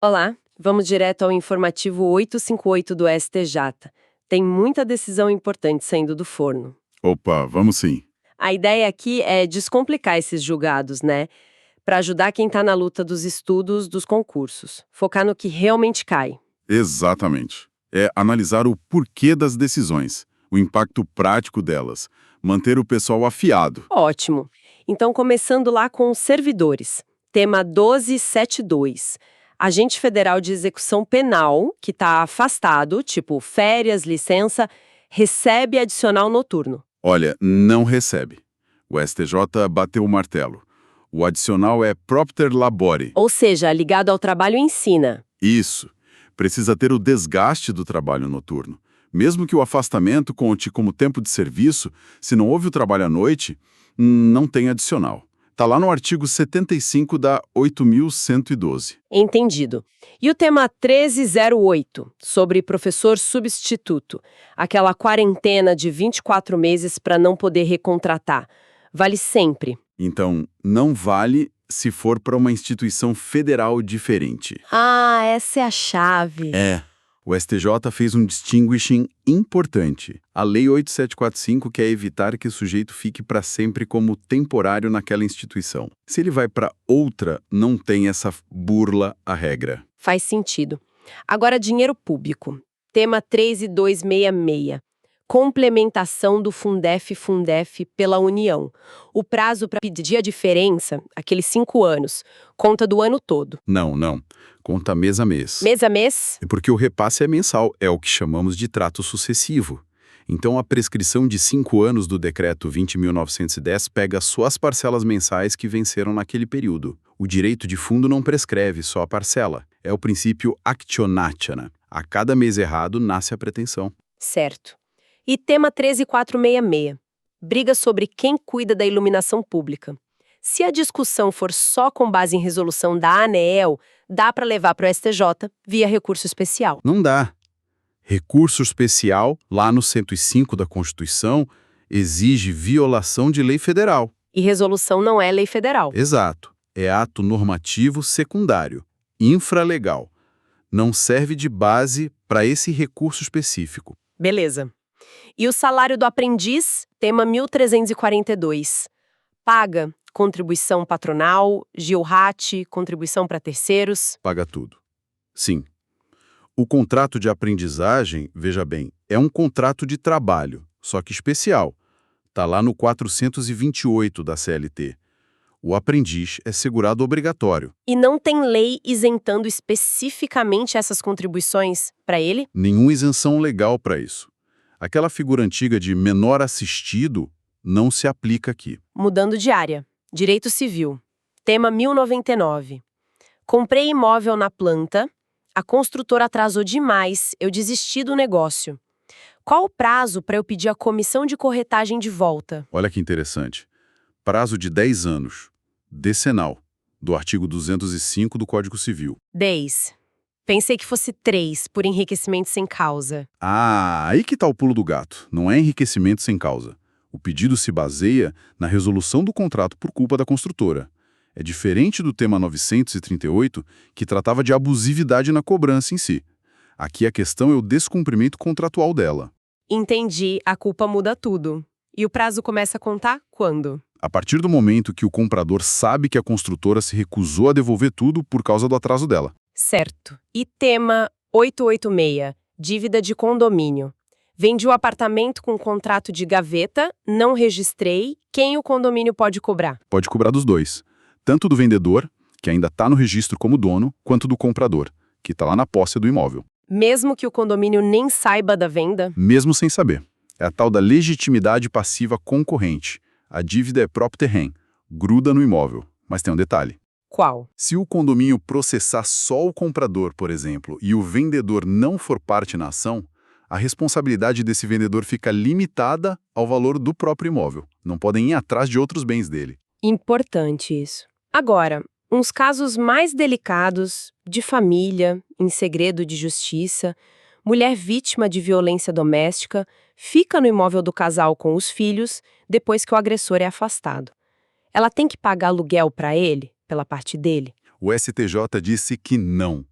Olá, vamos direto ao informativo 858 do STJ. Tem muita decisão importante saindo do forno. Opa, vamos sim. A ideia aqui é descomplicar esses julgados, né? Para ajudar quem está na luta dos estudos dos concursos. Focar no que realmente cai. Exatamente. É analisar o porquê das decisões, o impacto prático delas, manter o pessoal afiado. Ótimo. Então, começando lá com os servidores. Tema 1272. Agente federal de execução penal, que está afastado, tipo férias, licença, recebe adicional noturno. Olha, não recebe. O STJ bateu o martelo. O adicional é propter labore. Ou seja, ligado ao trabalho ensina. Isso. Precisa ter o desgaste do trabalho noturno. Mesmo que o afastamento conte como tempo de serviço, se não houve o trabalho à noite, não tem adicional. Está lá no artigo 75 da 8.112. Entendido. E o tema 1308, sobre professor substituto, aquela quarentena de 24 meses para não poder recontratar. Vale sempre. Então, não vale se for para uma instituição federal diferente. Ah, essa é a chave. O STJ fez um distinguishing importante. A Lei 8745 quer evitar que o sujeito fique para sempre como temporário naquela instituição. Se ele vai para outra, não tem essa burla à regra. Faz sentido. Agora, dinheiro público. Tema 13266. Complementação do Fundef pela União. O prazo para pedir a diferença, aqueles 5 anos, conta do ano todo. Não. Conta mês a mês. Mês a mês? É porque o repasse é mensal, é o que chamamos de trato sucessivo. Então, a prescrição de 5 anos do Decreto 20.910 pega só as parcelas mensais que venceram naquele período. O direito de fundo não prescreve só a parcela. É o princípio actionatiana. A cada mês errado, nasce a pretensão. Certo. E tema 13466. Briga sobre quem cuida da iluminação pública. Se a discussão for só com base em resolução da ANEEL, dá para levar para o STJ via recurso especial. Não dá. Recurso especial, lá no 105 da Constituição, exige violação de lei federal. E resolução não é lei federal. Exato. É ato normativo secundário, infralegal. Não serve de base para esse recurso específico. Beleza. E o salário do aprendiz, tema 1342. Paga contribuição patronal, GILRAT, contribuição para terceiros. Paga tudo. Sim. O contrato de aprendizagem, veja bem, é um contrato de trabalho, só que especial. Está lá no 428 da CLT. O aprendiz é segurado obrigatório. E não tem lei isentando especificamente essas contribuições para ele? Nenhuma isenção legal para isso. Aquela figura antiga de menor assistido não se aplica aqui. Mudando de área. Direito civil. Tema 1099. Comprei imóvel na planta, a construtora atrasou demais, eu desisti do negócio. Qual o prazo para eu pedir a comissão de corretagem de volta? Olha que interessante. Prazo de 10 anos. Decenal, do artigo 205 do Código Civil. 10. Pensei que fosse 3, por enriquecimento sem causa. Ah, aí que tá o pulo do gato. Não é enriquecimento sem causa. O pedido se baseia na resolução do contrato por culpa da construtora. É diferente do tema 938, que tratava de abusividade na cobrança em si. Aqui a questão é o descumprimento contratual dela. Entendi, a culpa muda tudo. E o prazo começa a contar quando? A partir do momento que o comprador sabe que a construtora se recusou a devolver tudo por causa do atraso dela. Certo. E tema 886, dívida de condomínio. Vendi o apartamento com contrato de gaveta, não registrei, quem o condomínio pode cobrar? Pode cobrar dos dois. Tanto do vendedor, que ainda está no registro como dono, quanto do comprador, que está lá na posse do imóvel. Mesmo que o condomínio nem saiba da venda? Mesmo sem saber. É a tal da legitimidade passiva concorrente. A dívida é propter rem, gruda no imóvel. Mas tem um detalhe. Qual? Se o condomínio processar só o comprador, por exemplo, e o vendedor não for parte na ação, a responsabilidade desse vendedor fica limitada ao valor do próprio imóvel. Não podem ir atrás de outros bens dele. Importante isso. Agora, uns casos mais delicados, de família, em segredo de justiça, mulher vítima de violência doméstica, fica no imóvel do casal com os filhos depois que o agressor é afastado. Ela tem que pagar aluguel para ele, pela parte dele? O STJ disse que não.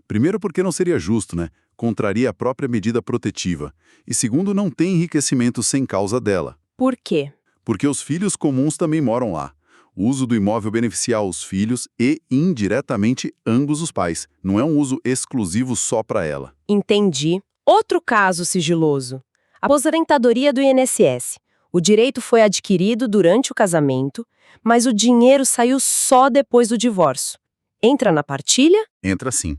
Primeiro porque não seria justo, né? Contraria a própria medida protetiva. E segundo, não tem enriquecimento sem causa dela. Por quê? Porque os filhos comuns também moram lá. O uso do imóvel beneficia os filhos e, indiretamente, ambos os pais. Não é um uso exclusivo só para ela. Entendi. Outro caso sigiloso. Aposentadoria do INSS. O direito foi adquirido durante o casamento, mas o dinheiro saiu só depois do divórcio. Entra na partilha? Entra sim.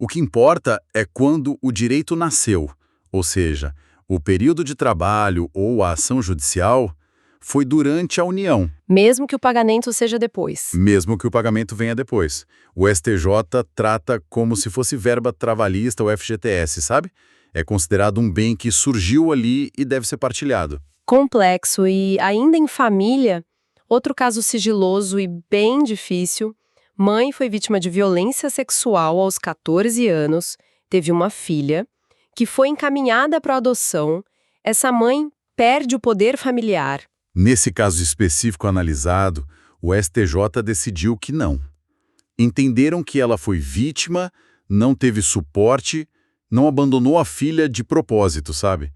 O que importa é quando o direito nasceu, ou seja, o período de trabalho ou a ação judicial foi durante a união, Mesmo que o pagamento seja depois. mesmo que o pagamento venha depois. O STJ trata como se fosse verba trabalhista ou FGTS, sabe? É considerado um bem que surgiu ali e deve ser partilhado. Complexo e, ainda em família, outro caso sigiloso e bem difícil. Mãe foi vítima de violência sexual aos 14 anos, teve uma filha, que foi encaminhada para adoção. Essa mãe perde o poder familiar. Nesse caso específico analisado, o STJ decidiu que não. Entenderam que ela foi vítima, não teve suporte, não abandonou a filha de propósito, sabe?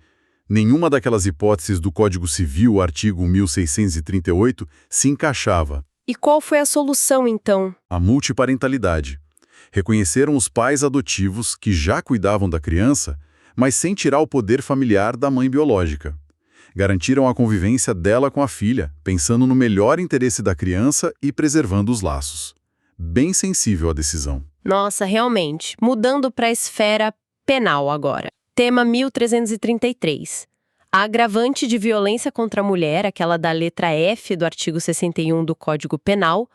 Nenhuma daquelas hipóteses do Código Civil, artigo 1638, se encaixava. E qual foi a solução, então? A multiparentalidade. Reconheceram os pais adotivos que já cuidavam da criança, mas sem tirar o poder familiar da mãe biológica. Garantiram a convivência dela com a filha, pensando no melhor interesse da criança e preservando os laços. Bem sensível a decisão. Nossa, realmente. Mudando para a esfera penal agora. Tema 1333. A agravante de violência contra a mulher, aquela da letra F do artigo 61 do Código Penal,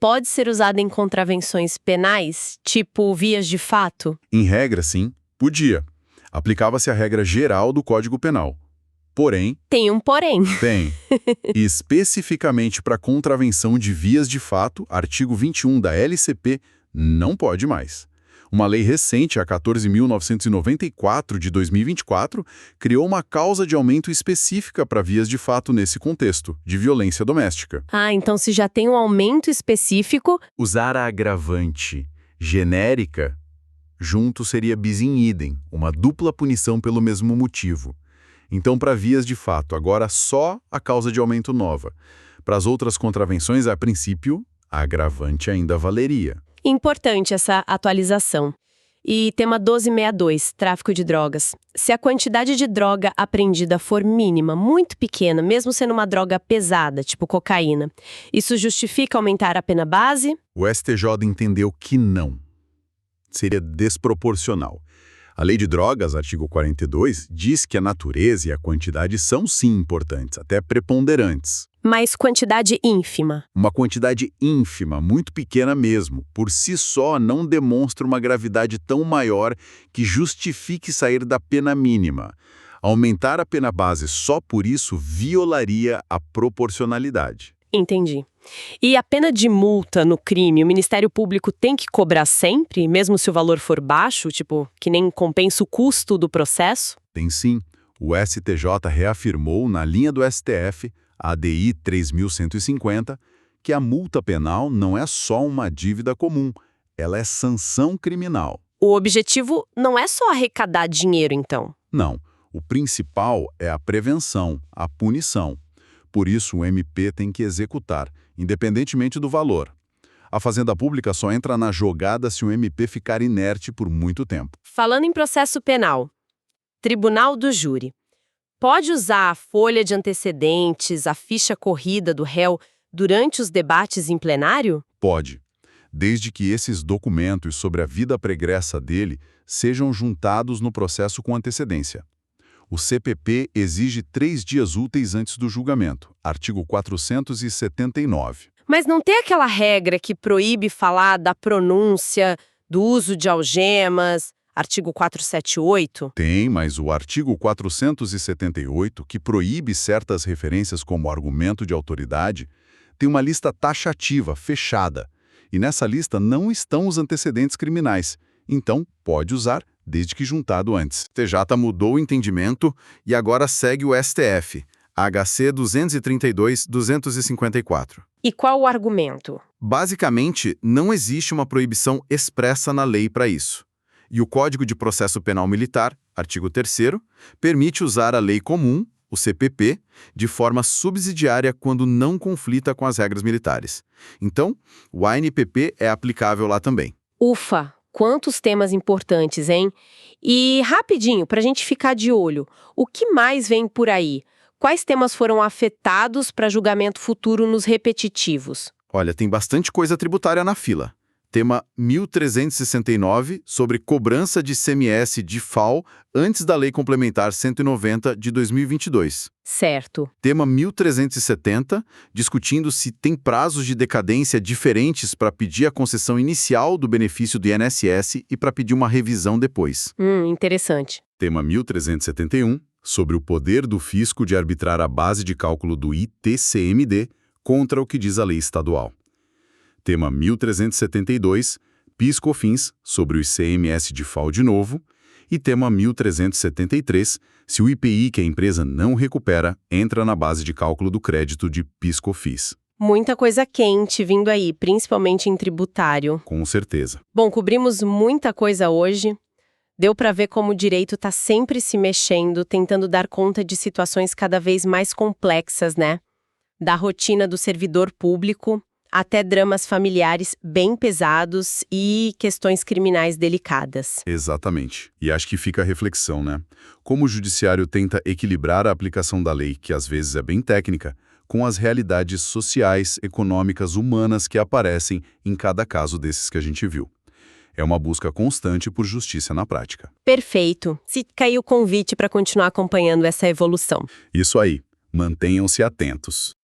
pode ser usada em contravenções penais, tipo vias de fato? Em regra, sim, podia. Aplicava-se a regra geral do Código Penal. Porém, Tem um porém. tem. Especificamente para contravenção de vias de fato, artigo 21 da LCP, não pode mais. Uma lei recente, a 14.994 de 2024, criou uma causa de aumento específica para vias de fato nesse contexto, de violência doméstica. Ah, então se já tem um aumento específico, Usar a agravante genérica junto seria bis in idem, uma dupla punição pelo mesmo motivo. Então, para vias de fato, agora só a causa de aumento nova. Para as outras contravenções, a princípio, a agravante ainda valeria. importante essa atualização. E tema 1262, tráfico de drogas. Se a quantidade de droga apreendida for mínima, muito pequena, mesmo sendo uma droga pesada, tipo cocaína, isso justifica aumentar a pena base? O STJ entendeu que não. Seria desproporcional. A Lei de Drogas, artigo 42, diz que a natureza e a quantidade são sim importantes, até preponderantes. Mas quantidade ínfima. Uma quantidade ínfima, muito pequena mesmo, por si só não demonstra uma gravidade tão maior que justifique sair da pena mínima. Aumentar a pena base só por isso violaria a proporcionalidade. Entendi. E a pena de multa no crime, o Ministério Público tem que cobrar sempre, mesmo se o valor for baixo, tipo, que nem compensa o custo do processo? Tem sim. O STJ reafirmou, na linha do STF, a ADI 3150, que a multa penal não é só uma dívida comum, ela é sanção criminal. O objetivo não é só arrecadar dinheiro, então. Não, o principal é a prevenção, a punição. Por isso, o MP tem que executar, independentemente do valor. A Fazenda Pública só entra na jogada se o MP ficar inerte por muito tempo. Falando em processo penal, Tribunal do Júri. Pode usar a folha de antecedentes, a ficha corrida do réu durante os debates em plenário? Pode, desde que esses documentos sobre a vida pregressa dele sejam juntados no processo com antecedência. O CPP exige 3 dias úteis antes do julgamento, artigo 479. Mas não tem aquela regra que proíbe falar da pronúncia, do uso de algemas, artigo 478? Tem, mas o artigo 478, que proíbe certas referências como argumento de autoridade, tem uma lista taxativa, fechada. E nessa lista não estão os antecedentes criminais. Então, pode usar, desde que juntado antes. TJ mudou o entendimento e agora segue o STF, HC 232-254. E qual o argumento? Basicamente, não existe uma proibição expressa na lei para isso. E o Código de Processo Penal Militar, artigo 3º, permite usar a lei comum, o CPP, de forma subsidiária quando não conflita com as regras militares. Então, o ANPP é aplicável lá também. Ufa, quantos temas importantes, hein? E rapidinho, para a gente ficar de olho, o que mais vem por aí? Quais temas foram afetados para julgamento futuro nos repetitivos? Olha, tem bastante coisa tributária na fila. Tema 1369, sobre cobrança de ICMS de FAO antes da Lei Complementar 190 de 2022. Certo. Tema 1370, discutindo se tem prazos de decadência diferentes para pedir a concessão inicial do benefício do INSS e para pedir uma revisão depois. Interessante. Tema 1371, sobre o poder do fisco de arbitrar a base de cálculo do ITCMD contra o que diz a lei estadual. Tema 1372, PIS/COFINS, sobre o ICMS de FAO de novo. E tema 1373, se o IPI que a empresa não recupera entra na base de cálculo do crédito de PIS/COFINS. Muita coisa quente vindo aí, principalmente em tributário. Com certeza. Bom, cobrimos muita coisa hoje. Deu para ver como o direito está sempre se mexendo, tentando dar conta de situações cada vez mais complexas, né? Da rotina do servidor público até dramas familiares bem pesados e questões criminais delicadas. Exatamente. E acho que fica a reflexão, né? Como o judiciário tenta equilibrar a aplicação da lei, que às vezes é bem técnica, com as realidades sociais, econômicas, humanas que aparecem em cada caso desses que a gente viu. É uma busca constante por justiça na prática. Perfeito. Se caiu o convite para continuar acompanhando essa evolução. Isso aí. Mantenham-se atentos.